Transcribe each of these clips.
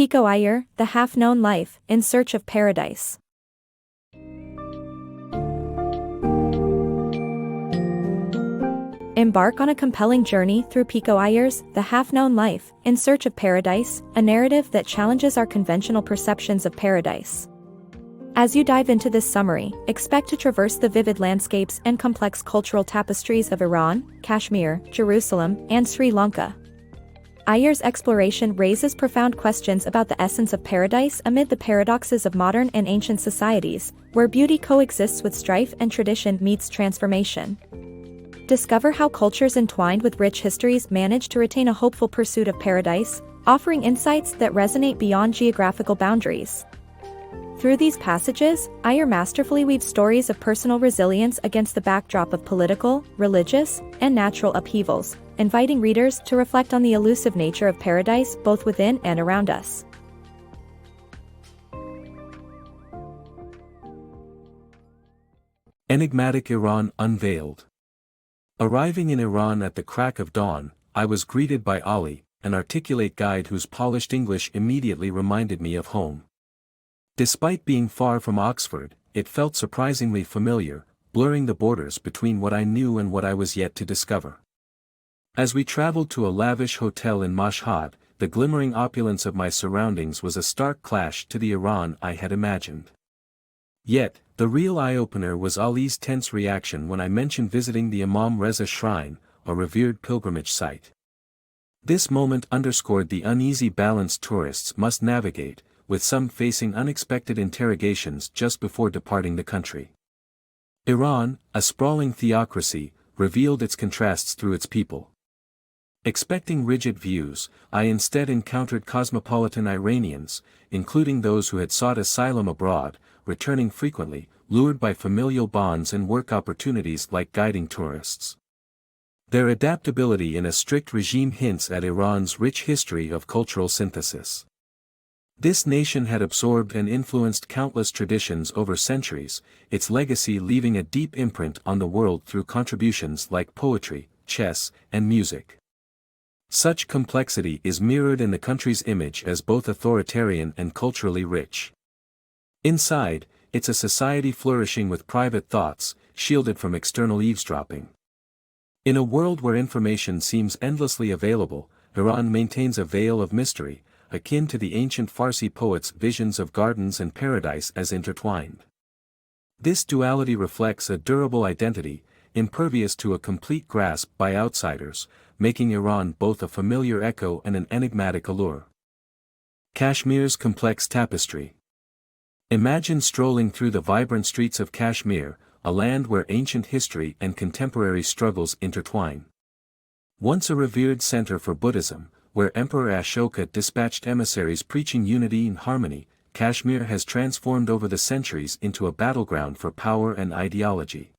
Pico Iyer, The Half-Known Life, In Search of Paradise. Embark on a compelling journey through Pico Iyer's The Half-Known Life, In Search of Paradise, a narrative that challenges our conventional perceptions of paradise. As you dive into this summary, expect to traverse the vivid landscapes and complex cultural tapestries of Iran, Kashmir, Jerusalem, and Sri Lanka. Iyer's exploration raises profound questions about the essence of paradise amid the paradoxes of modern and ancient societies, where beauty coexists with strife and tradition meets transformation. Discover how cultures entwined with rich histories manage to retain a hopeful pursuit of paradise, offering insights that resonate beyond geographical boundaries. Through these passages, Iyer masterfully weaves stories of personal resilience against the backdrop of political, religious, and natural upheavals, inviting readers to reflect on the elusive nature of paradise both within and around us. Enigmatic Iran Unveiled. Arriving in Iran at the crack of dawn, I was greeted by Ali, an articulate guide whose polished English immediately reminded me of home. Despite being far from Oxford, it felt surprisingly familiar, blurring the borders between what I knew and what I was yet to discover. As we traveled to a lavish hotel in Mashhad, the glimmering opulence of my surroundings was a stark clash to the Iran I had imagined. Yet, the real eye-opener was Ali's tense reaction when I mentioned visiting the Imam Reza Shrine, a revered pilgrimage site. This moment underscored the uneasy balance tourists must navigate, with some facing unexpected interrogations just before departing the country. Iran, a sprawling theocracy, revealed its contrasts through its people. Expecting rigid views, I instead encountered cosmopolitan Iranians, including those who had sought asylum abroad, returning frequently, lured by familial bonds and work opportunities like guiding tourists. Their adaptability in a strict regime hints at Iran's rich history of cultural synthesis. This nation had absorbed and influenced countless traditions over centuries, its legacy leaving a deep imprint on the world through contributions like poetry, chess, and music. Such complexity is mirrored in the country's image as both authoritarian and culturally rich. Inside, it's a society flourishing with private thoughts, shielded from external eavesdropping. In a world where information seems endlessly available, Iran maintains a veil of mystery, akin to the ancient Farsi poets' visions of gardens and paradise as intertwined. This duality reflects a durable identity, impervious to a complete grasp by outsiders, making Iran both a familiar echo and an enigmatic allure. Kashmir's complex tapestry. Imagine strolling through the vibrant streets of Kashmir, a land where ancient history and contemporary struggles intertwine. Once a revered center for Buddhism, where Emperor Ashoka dispatched emissaries preaching unity and harmony, Kashmir has transformed over the centuries into a battleground for power and ideology.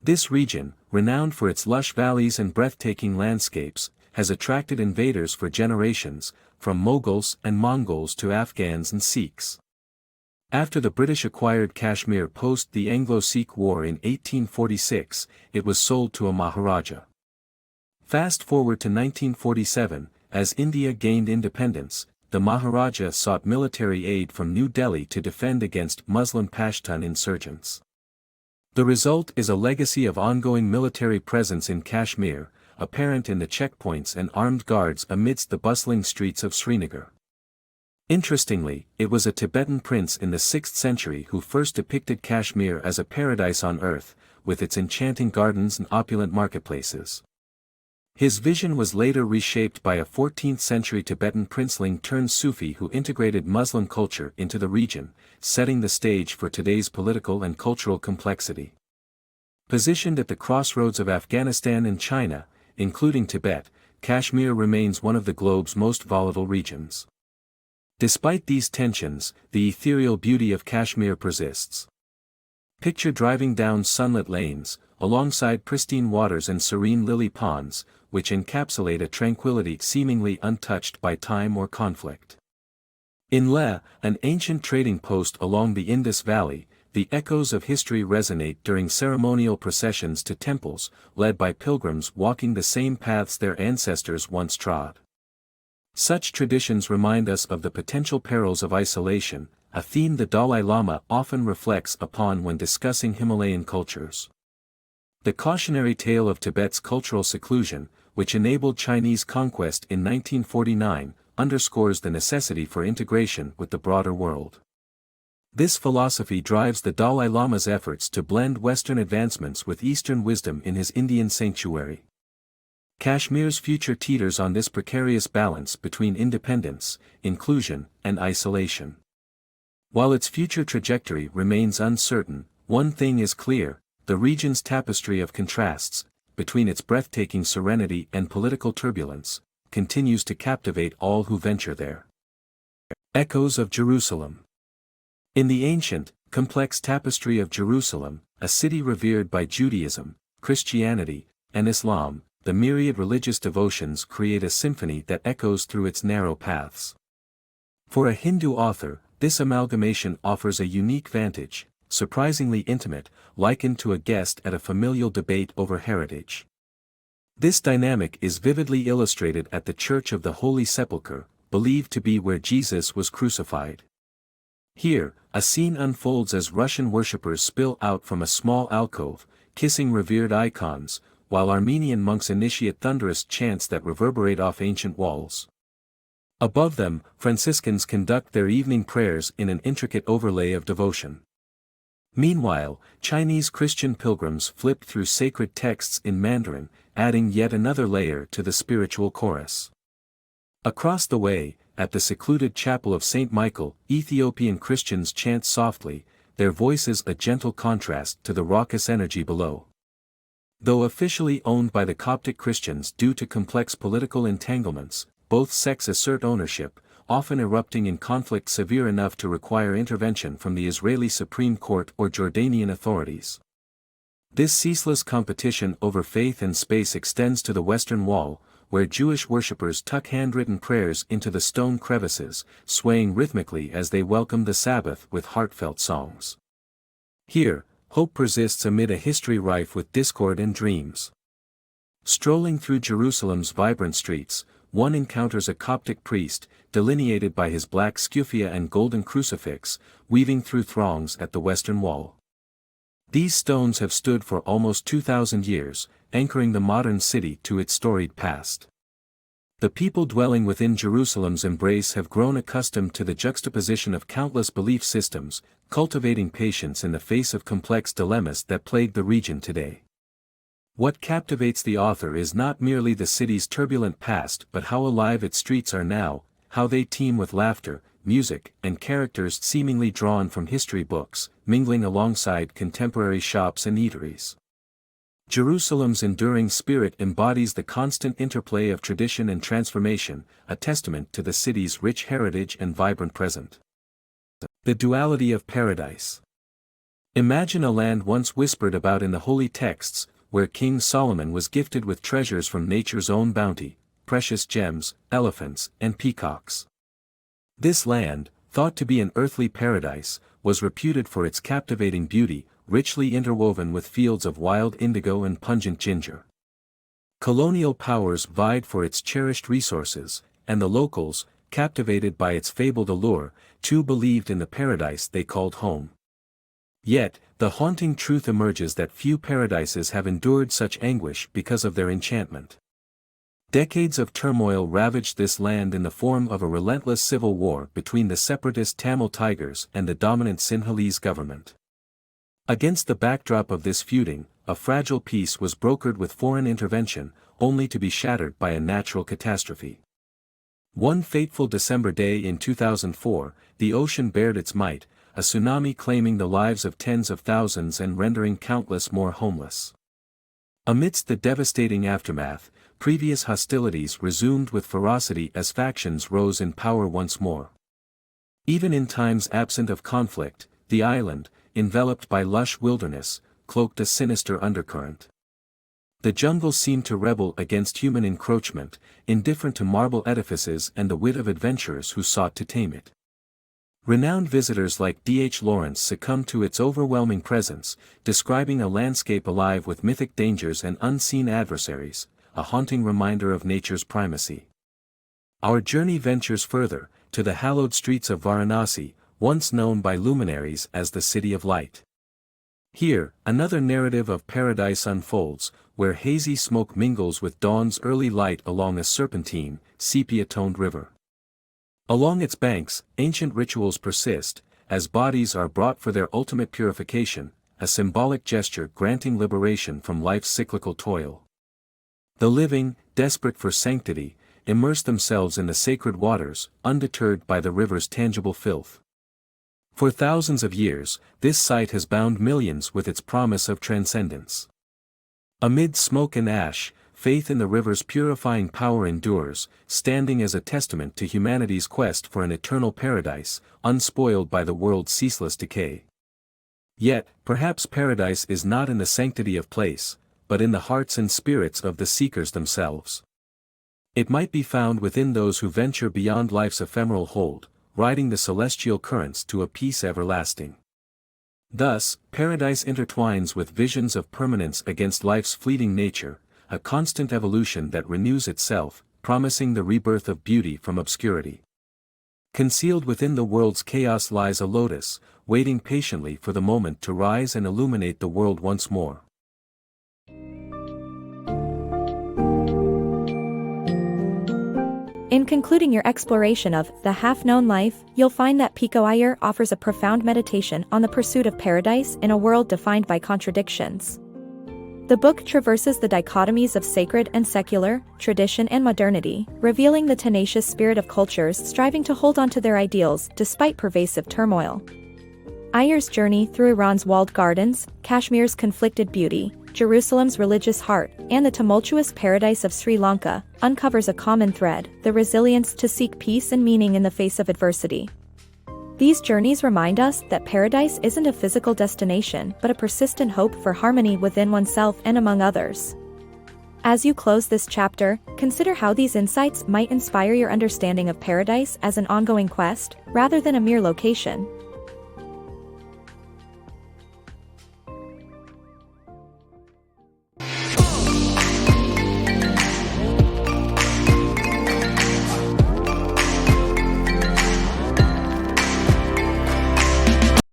This region, renowned for its lush valleys and breathtaking landscapes, has attracted invaders for generations, from Mughals and Mongols to Afghans and Sikhs. After the British acquired Kashmir post the Anglo-Sikh War in 1846, it was sold to a Maharaja. Fast forward to 1947, as India gained independence, the Maharaja sought military aid from New Delhi to defend against Muslim Pashtun insurgents. The result is a legacy of ongoing military presence in Kashmir, apparent in the checkpoints and armed guards amidst the bustling streets of Srinagar. Interestingly, it was a Tibetan prince in the 6th century who first depicted Kashmir as a paradise on earth, with its enchanting gardens and opulent marketplaces. His vision was later reshaped by a 14th-century Tibetan princeling turned Sufi who integrated Muslim culture into the region, setting the stage for today's political and cultural complexity. Positioned at the crossroads of Afghanistan and China, including Tibet, Kashmir remains one of the globe's most volatile regions. Despite these tensions, the ethereal beauty of Kashmir persists. Picture driving down sunlit lanes, alongside pristine waters and serene lily ponds, which encapsulate a tranquility seemingly untouched by time or conflict. In Leh, an ancient trading post along the Indus Valley, the echoes of history resonate during ceremonial processions to temples, led by pilgrims walking the same paths their ancestors once trod. Such traditions remind us of the potential perils of isolation, a theme the Dalai Lama often reflects upon when discussing Himalayan cultures. The cautionary tale of Tibet's cultural seclusion, which enabled Chinese conquest in 1949, underscores the necessity for integration with the broader world. This philosophy drives the Dalai Lama's efforts to blend Western advancements with Eastern wisdom in his Indian sanctuary. Kashmir's future teeters on this precarious balance between independence, inclusion, and isolation. While its future trajectory remains uncertain, one thing is clear: the region's tapestry of contrasts, between its breathtaking serenity and political turbulence, continues to captivate all who venture there. Echoes of Jerusalem. In the ancient, complex tapestry of Jerusalem, a city revered by Judaism, Christianity, and Islam, the myriad religious devotions create a symphony that echoes through its narrow paths. For a Hindu author, this amalgamation offers a unique vantage, surprisingly intimate, likened to a guest at a familial debate over heritage. This dynamic is vividly illustrated at the Church of the Holy Sepulchre, believed to be where Jesus was crucified. Here, a scene unfolds as Russian worshippers spill out from a small alcove, kissing revered icons, while Armenian monks initiate thunderous chants that reverberate off ancient walls. Above them, Franciscans conduct their evening prayers in an intricate overlay of devotion. Meanwhile, Chinese Christian pilgrims flip through sacred texts in Mandarin, adding yet another layer to the spiritual chorus. Across the way, at the secluded chapel of St. Michael, Ethiopian Christians chant softly, their voices a gentle contrast to the raucous energy below. Though officially owned by the Coptic Christians due to complex political entanglements, both sects assert ownership, often erupting in conflict severe enough to require intervention from the Israeli Supreme Court or Jordanian authorities. This ceaseless competition over faith and space extends to the Western Wall, where Jewish worshippers tuck handwritten prayers into the stone crevices, swaying rhythmically as they welcome the Sabbath with heartfelt songs. Here, hope persists amid a history rife with discord and dreams. Strolling through Jerusalem's vibrant streets, one encounters a Coptic priest, delineated by his black scuffia and golden crucifix, weaving through throngs at the Western Wall. These stones have stood for almost 2,000 years, anchoring the modern city to its storied past. The people dwelling within Jerusalem's embrace have grown accustomed to the juxtaposition of countless belief systems, cultivating patience in the face of complex dilemmas that plague the region today. What captivates the author is not merely the city's turbulent past but how alive its streets are now, how they teem with laughter, music, and characters seemingly drawn from history books, mingling alongside contemporary shops and eateries. Jerusalem's enduring spirit embodies the constant interplay of tradition and transformation, a testament to the city's rich heritage and vibrant present. The Duality of Paradise. Imagine a land once whispered about in the holy texts, where King Solomon was gifted with treasures from nature's own bounty, precious gems, elephants, and peacocks. This land, thought to be an earthly paradise, was reputed for its captivating beauty, richly interwoven with fields of wild indigo and pungent ginger. Colonial powers vied for its cherished resources, and the locals, captivated by its fabled allure, too believed in the paradise they called home. Yet, the haunting truth emerges that few paradises have endured such anguish because of their enchantment. Decades of turmoil ravaged this land in the form of a relentless civil war between the separatist Tamil Tigers and the dominant Sinhalese government. Against the backdrop of this feuding, a fragile peace was brokered with foreign intervention, only to be shattered by a natural catastrophe. One fateful December day in 2004, the ocean bared its might, a tsunami claiming the lives of tens of thousands and rendering countless more homeless. Amidst the devastating aftermath, previous hostilities resumed with ferocity as factions rose in power once more. Even in times absent of conflict, the island, enveloped by lush wilderness, cloaked a sinister undercurrent. The jungle seemed to rebel against human encroachment, indifferent to marble edifices and the wit of adventurers who sought to tame it. Renowned visitors like D.H. Lawrence succumbed to its overwhelming presence, describing a landscape alive with mythic dangers and unseen adversaries, a haunting reminder of nature's primacy. Our journey ventures further, to the hallowed streets of Varanasi, once known by luminaries as the City of Light. Here, another narrative of paradise unfolds, where hazy smoke mingles with dawn's early light along a serpentine, sepia-toned river. Along its banks, ancient rituals persist, as bodies are brought for their ultimate purification, a symbolic gesture granting liberation from life's cyclical toil. The living, desperate for sanctity, immerse themselves in the sacred waters, undeterred by the river's tangible filth. For thousands of years, this site has bound millions with its promise of transcendence. Amid smoke and ash, faith in the river's purifying power endures, standing as a testament to humanity's quest for an eternal paradise, unspoiled by the world's ceaseless decay. Yet, perhaps paradise is not in the sanctity of place, but in the hearts and spirits of the seekers themselves. It might be found within those who venture beyond life's ephemeral hold, riding the celestial currents to a peace everlasting. Thus, paradise intertwines with visions of permanence against life's fleeting nature, a constant evolution that renews itself, promising the rebirth of beauty from obscurity. Concealed within the world's chaos lies a lotus, waiting patiently for the moment to rise and illuminate the world once more. In concluding your exploration of The Half-Known Life, you'll find that Pico Iyer offers a profound meditation on the pursuit of paradise in a world defined by contradictions. The book traverses the dichotomies of sacred and secular, tradition and modernity, revealing the tenacious spirit of cultures striving to hold on to their ideals despite pervasive turmoil. Iyer's journey through Iran's walled gardens, Kashmir's conflicted beauty, Jerusalem's religious heart, and the tumultuous paradise of Sri Lanka, uncovers a common thread: the resilience to seek peace and meaning in the face of adversity. These journeys remind us that paradise isn't a physical destination but a persistent hope for harmony within oneself and among others. As you close this chapter, consider how these insights might inspire your understanding of paradise as an ongoing quest, rather than a mere location.